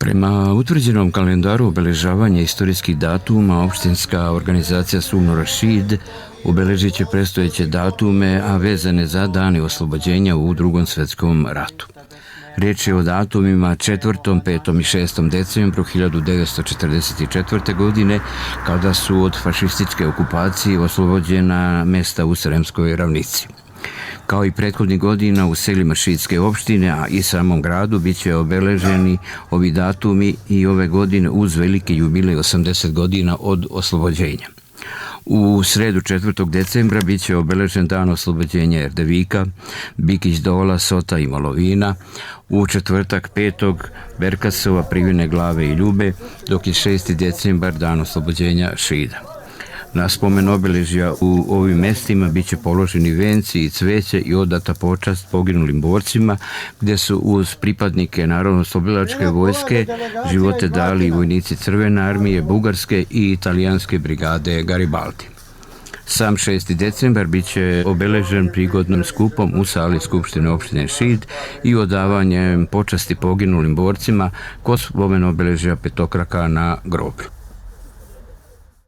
Prema utvrđenom kalendaru obeležavanja istorijskih datuma, opštinska organizacija Sumno Rašid obeležit će predstojeće datume, a vezane za dane oslobođenja u Drugom svetskom ratu. Riječ je o datumima 4., 5. i 6. decembru 1944. godine, kada su od fašističke okupacije oslobođena mesta u Sremskoj ravnici. Kao i prethodnih godina u selima Šidske opštine, a i samom gradu, bit će obeleženi ovi datumi i ove godine uz veliki jubilej 80 godina od oslobođenja. U sredu 4. decembra bit će obeležen dan oslobođenja Erdevika, Bikić Dola, Sota i Molovina, u četvrtak 5. Berkasova, Privine Glave i Ljube, dok je 6. decembar dan oslobođenja Šida. Na spomen obeležja u ovim mestima bit će položeni venci i cveće i odata počast poginulim borcima, gdje su uz pripadnike Narodnooslobodilačke vojske živote dali vojnici Crvene armije, Bugarske i Italijanske brigade Garibaldi. Sam 6. decembar bit će obeležen prigodnim skupom u sali Skupštine opštine Šid i odavanjem počasti poginulim borcima kod spomen obeležja petokraka na groblju.